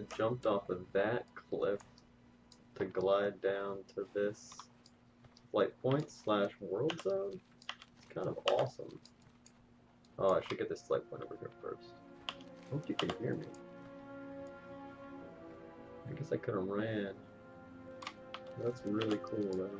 I jumped off of that cliff to glide down to this flight point slash world zone. It's kind of awesome. Oh, I should get this flight point over here first. Hope you can hear me. I guess I could have ran. That's really cool though.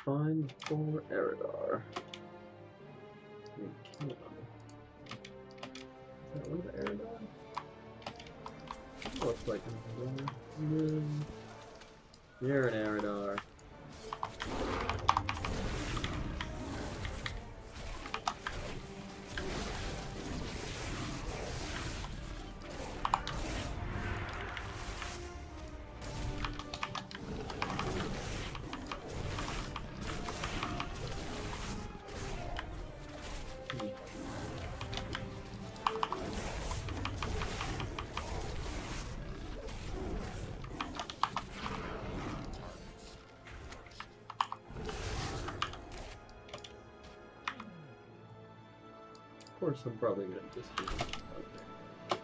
Find for Eridar. We can. Is that one of Eridar? Looks like Eridar. You're an Eridar. Of course, I'm probably gonna just do this. Okay.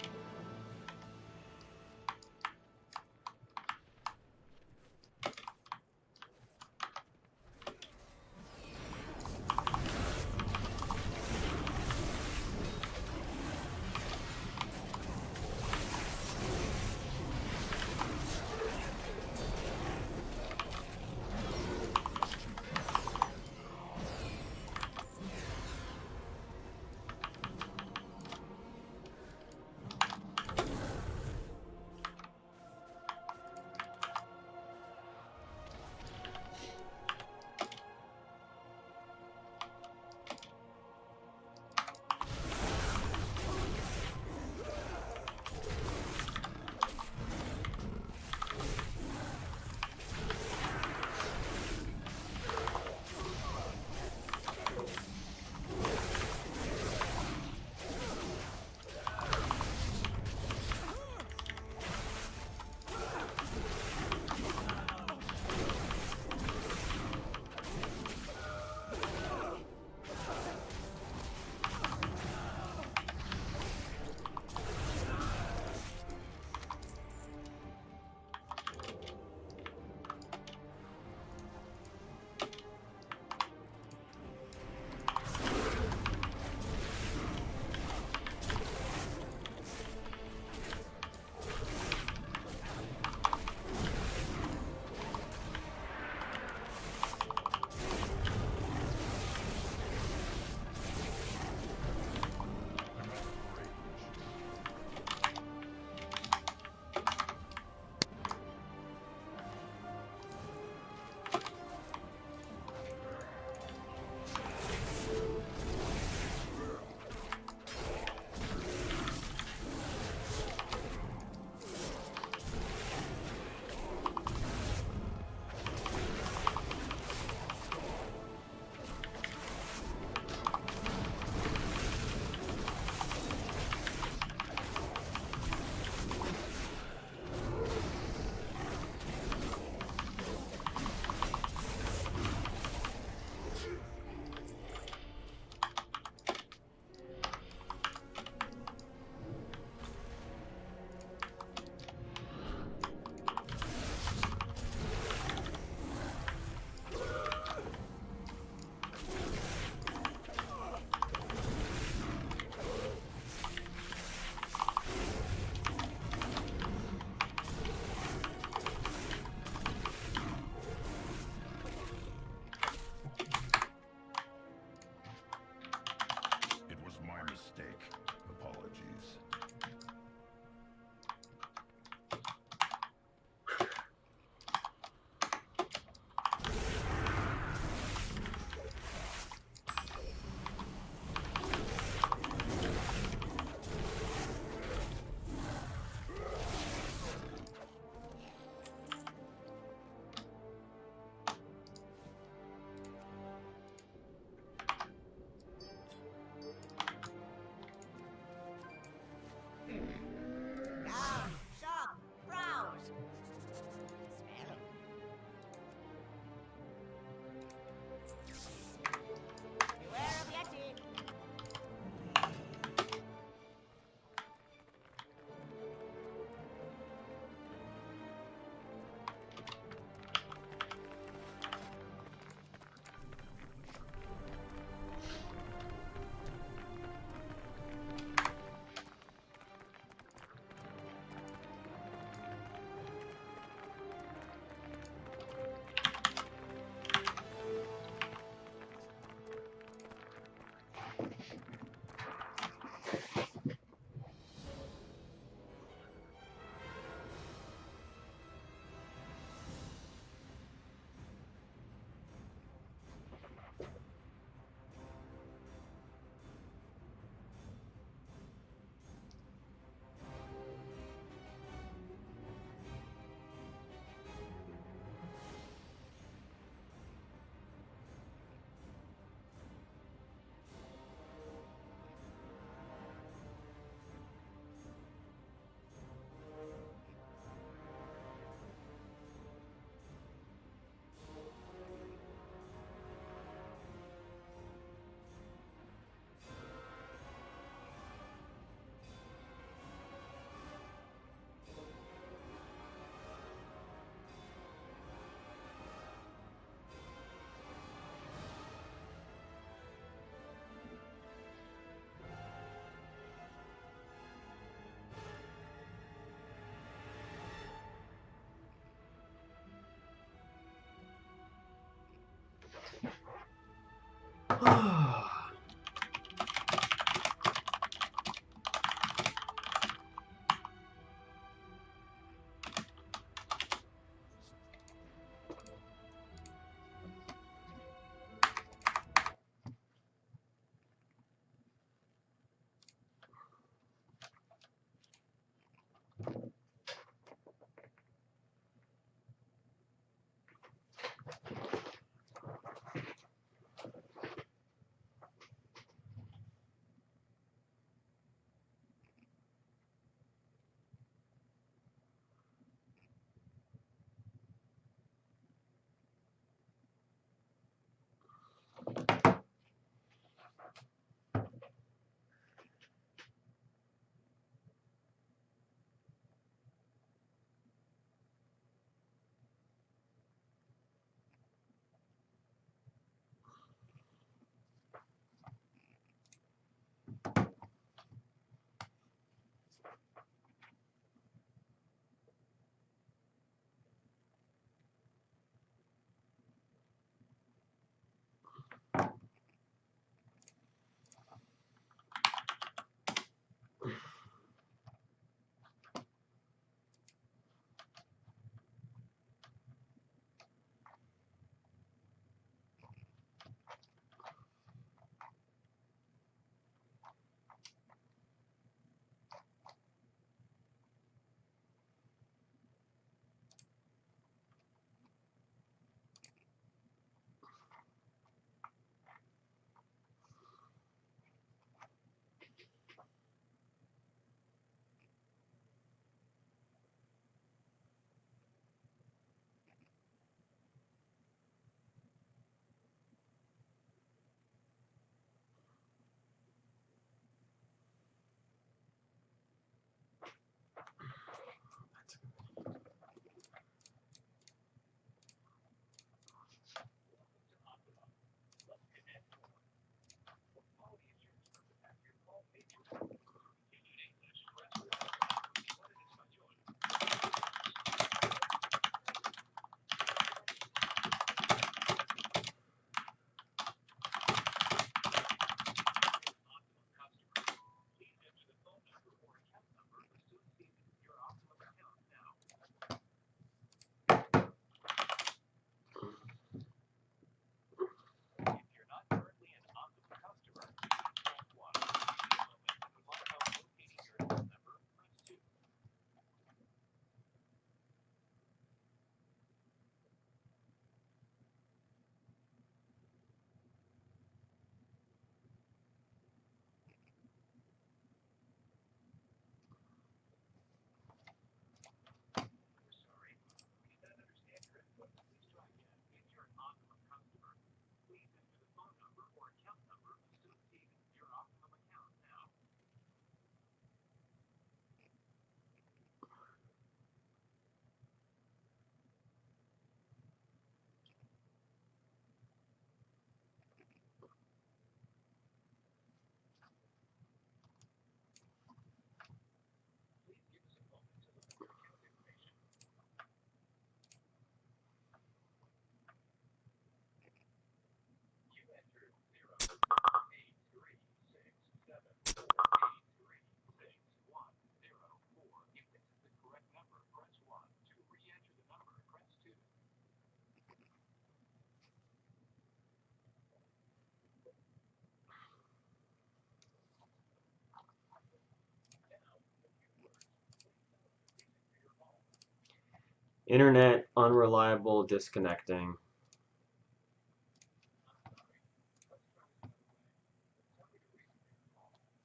Internet unreliable, disconnecting.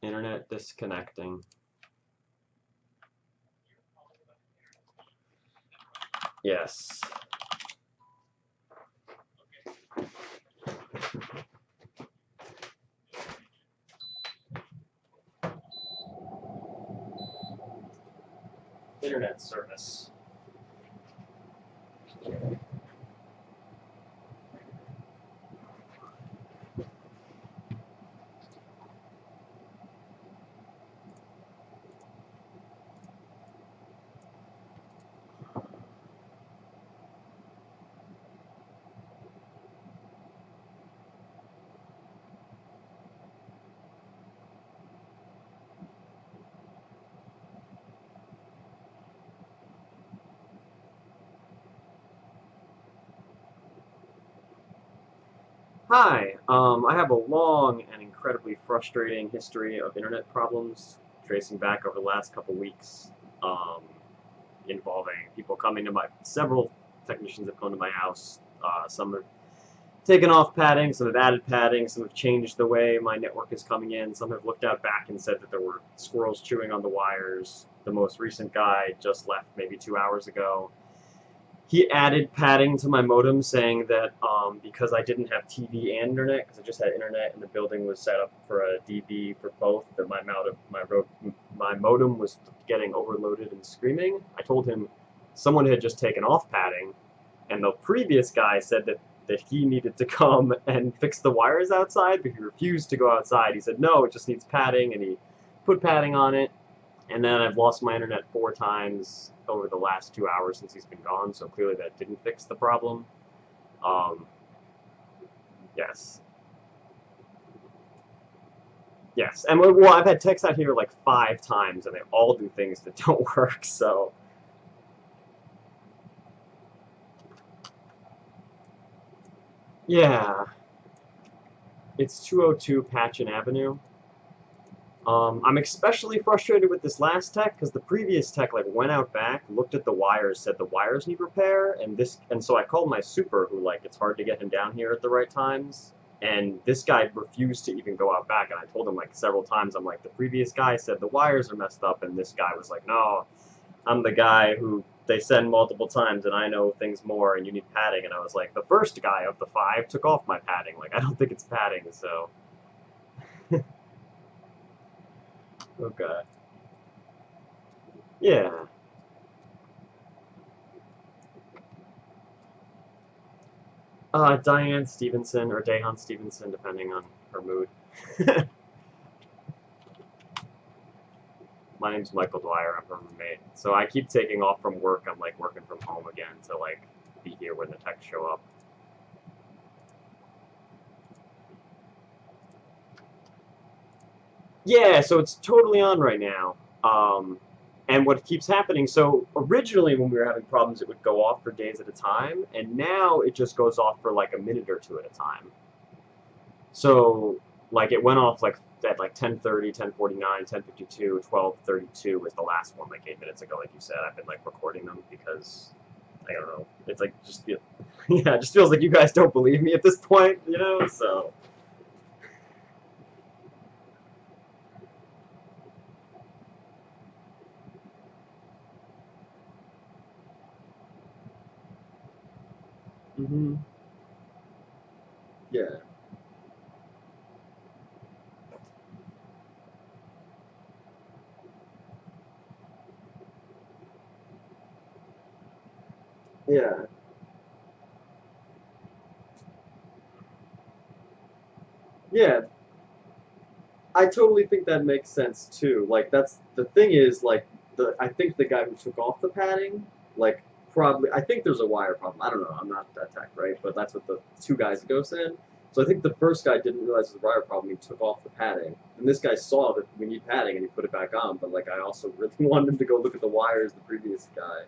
Internet disconnecting. Yes. Internet service. Hi, I have a long and incredibly frustrating history of internet problems tracing back over the last couple weeks, um, involving people coming to several technicians have come to my house. Some have taken off padding, some have added padding, some have changed the way my network is coming in, some have looked out back and said that there were squirrels chewing on the wires. The most recent guy just left maybe 2 hours ago. He added padding to my modem, saying that because I didn't have TV and internet, because I just had internet and the building was set up for a DB for both, that my modem was getting overloaded and screaming. I told him someone had just taken off padding, and the previous guy said that he needed to come and fix the wires outside, but he refused to go outside. He said, no, it just needs padding, and he put padding on it, and then I've lost my internet 4 times over the last 2 hours since he's been gone, so clearly that didn't fix the problem. Um, yes. Yes. And well, I've had texts out here like 5 times, and they all do things that don't work, so. Yeah. It's 202 Patchen Avenue. I'm especially frustrated with this last tech because the previous tech like went out back, looked at the wires, said the wires need repair, and so I called my super who like it's hard to get him down here at the right times, and this guy refused to even go out back, and I told him like several times, I'm like the previous guy said the wires are messed up, and this guy was like, no, I'm the guy who they send multiple times and I know things more and you need padding, and I was like the first guy of the 5 took off my padding, like I don't think it's padding, so okay. Yeah. Diane Stevenson or Dahan Stevenson, depending on her mood. My name's Michael Dwyer. I'm her roommate. So I keep taking off from work. I'm like working from home again to like be here when the techs show up. Yeah, so it's totally on right now. Um, and what keeps happening, so originally when we were having problems, it would go off for days at a time, and now it just goes off for like a minute or two at a time. So like it went off like at like 10:30, 10:49, 10:52, 12:32 was the last one like 8 minutes ago. Like you said, I've been like recording them because I don't know. It's like just feel, yeah, it just feels like you guys don't believe me at this point, you know. So hmm yeah, yeah, yeah. I totally think that makes sense too. Like that's the thing is like the I think the guy who took off the padding, like probably I think there's a wire problem. I don't know. I'm not that tech, right? But that's what the 2 guys ago said. So I think the first guy didn't realize it was a wire problem. He took off the padding, and this guy saw that we need padding, and he put it back on. But like I also really wanted him to go look at the wires. The previous guy,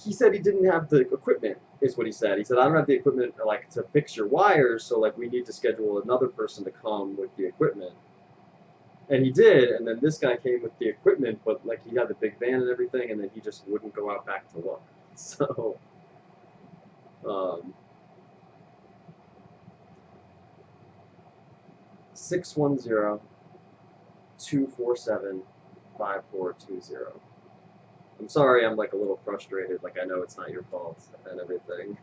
he said he didn't have the equipment. Is what he said. He said I don't have the equipment like to fix your wires, so like we need to schedule another person to come with the equipment. And he did, and then this guy came with the equipment, but like he had the big van and everything, and then he just wouldn't go out back to look. So, um, 610-247-5420. I'm sorry, I'm like a little frustrated. Like I know it's not your fault and everything.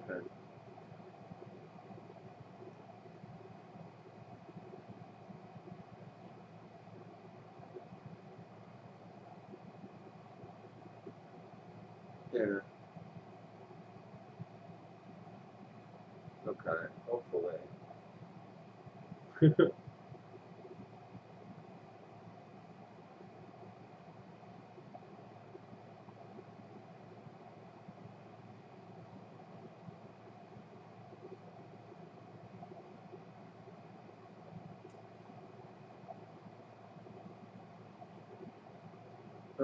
Okay. Yeah. Okay. Hopefully.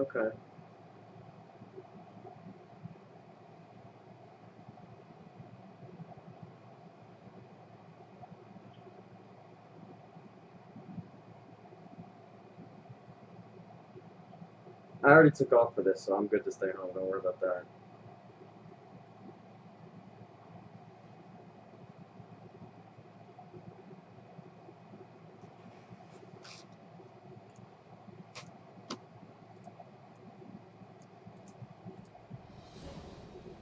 Okay. I already took off for this, so I'm good to stay home. Don't worry about that.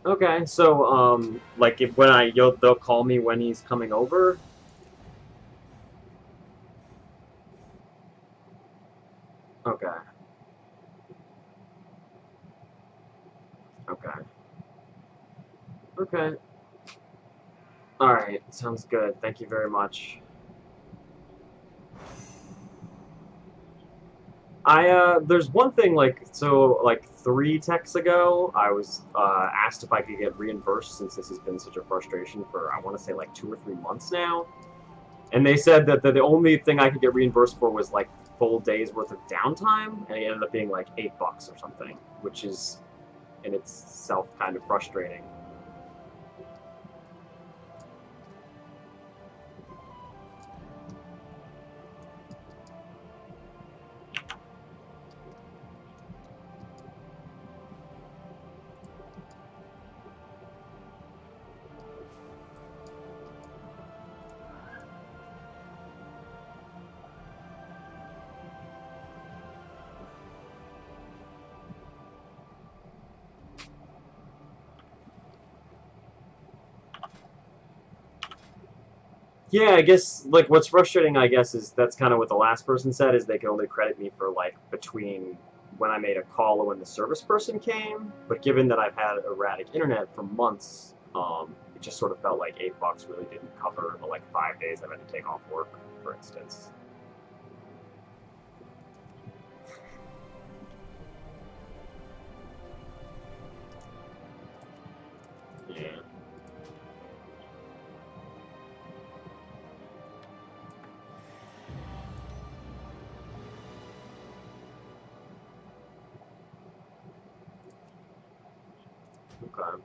Okay, so like if when they'll call me when he's coming over. Okay. Okay. Okay. All right. Sounds good. Thank you very much. There's one thing like 3 texts ago, I was asked if I could get reimbursed since this has been such a frustration for I want to say like 2 or 3 months now, and they said that the only thing I could get reimbursed for was like full days worth of downtime, and it ended up being like $8 or something, which is in itself kind of frustrating. Yeah, I guess like what's frustrating, I guess, is that's kind of what the last person said is they can only credit me for like between when I made a call and when the service person came. But given that I've had erratic internet for months, it just sort of felt like $8 really didn't cover the like 5 days I've had to take off work, for instance. Yeah. Okay.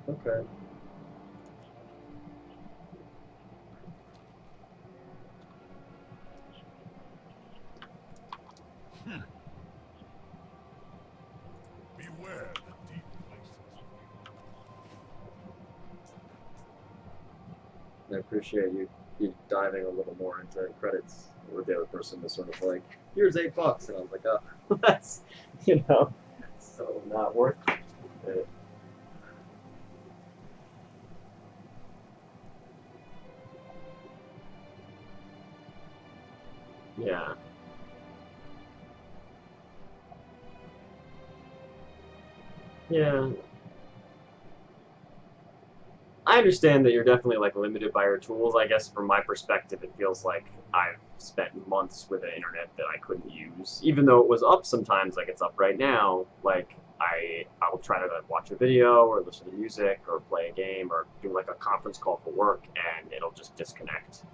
Okay. Beware the deep places. I appreciate you diving a little more into credits. Or the other person was sort of like, "Here's $8," and I was like, "Oh, that's so not worth it." Yeah. Yeah. I understand that you're definitely like limited by your tools. I guess from my perspective, it feels like I've spent months with an internet that I couldn't use, even though it was up sometimes, like it's up right now. Like I will try to like, watch a video or listen to music or play a game or do like a conference call for work, and it'll just disconnect.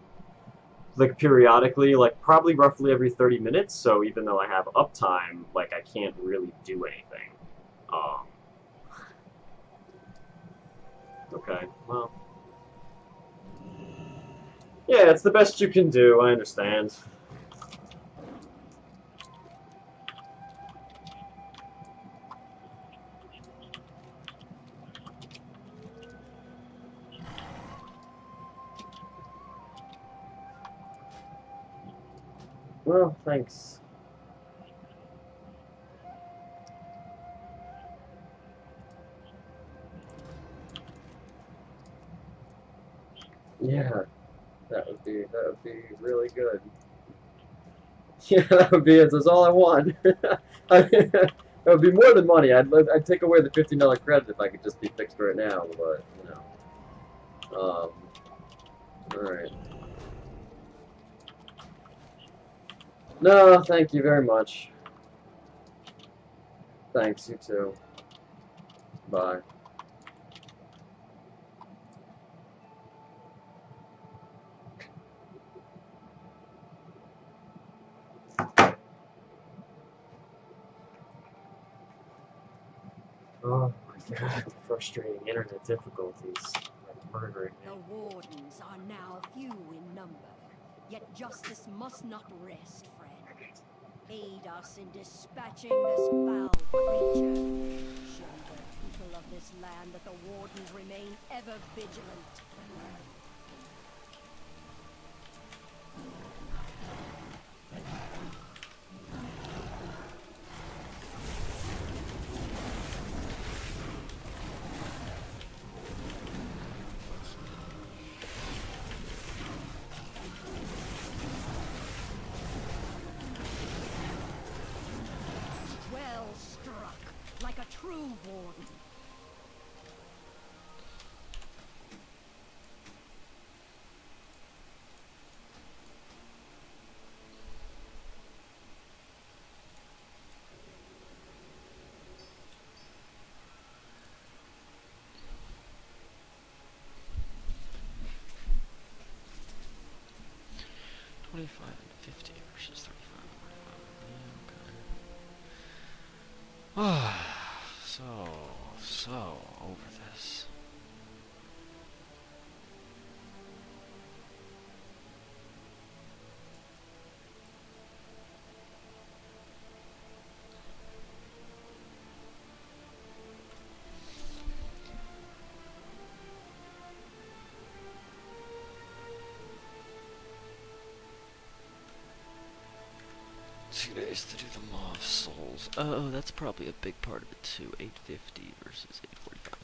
Like periodically, like probably roughly every 30 minutes. So even though I have uptime, like I can't really do anything. Um, okay, well. Yeah, it's the best you can do, I understand. Well, thanks. Yeah, that would be really good. Yeah, that would be it. That's all I want. That would be more than money. I'd take away the $15 credit if I could just be fixed right now, but you know. All right. No, thank you very much. Thanks, you too. Bye. Oh my god, frustrating internet difficulties are murdering me. The wardens are now few in number, yet justice must not rest, friend. Aid us in dispatching this foul creature. Show the people of this land that the wardens remain ever vigilant. Well struck, like a true warden. $25 and $50 versus $35 and $45. Yeah, okay. So over this. Days to do the Maw of Souls. Oh, that's probably a big part of it too. 850 versus 845.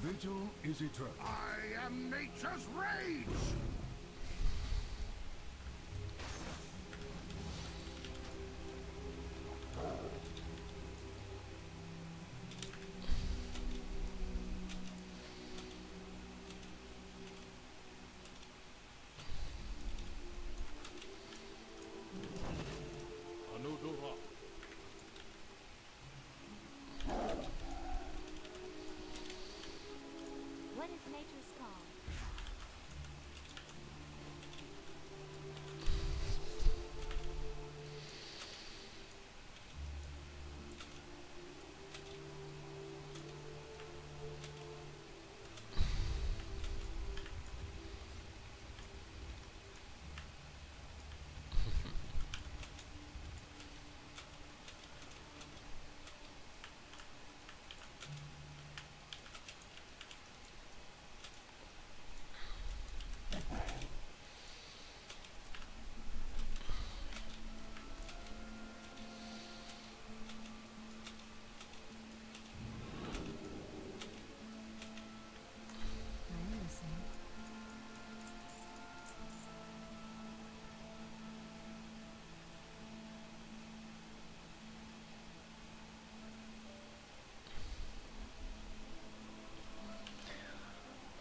vigil is eternal. I am nature's rage! What is nature's call? I'm listening.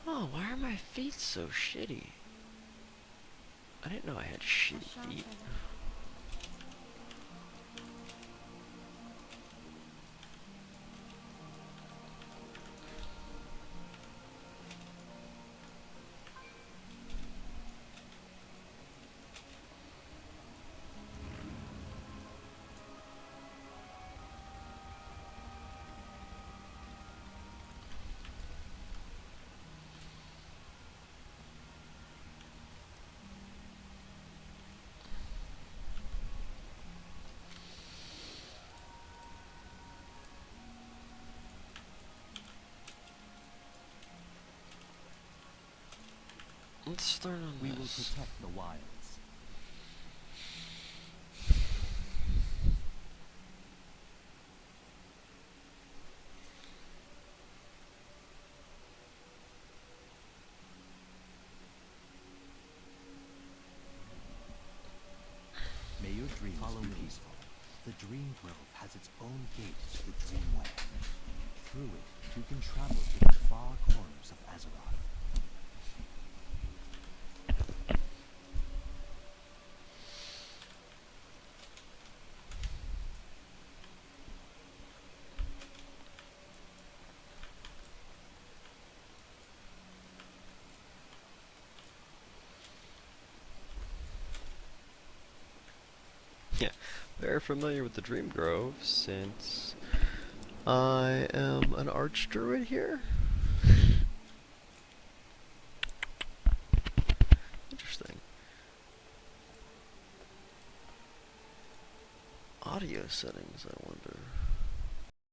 Oh, why are my feet so shitty? I didn't know I had shitty feet. Let's start on We will this. protect the wilds. May your dreams follow peaceful. The Dream Grove has its own gate to the Dreamland. Through it, you can travel to the far corners of Azeroth. Very familiar with the Dream Grove since I am an archdruid here. Interesting. Audio settings, I wonder.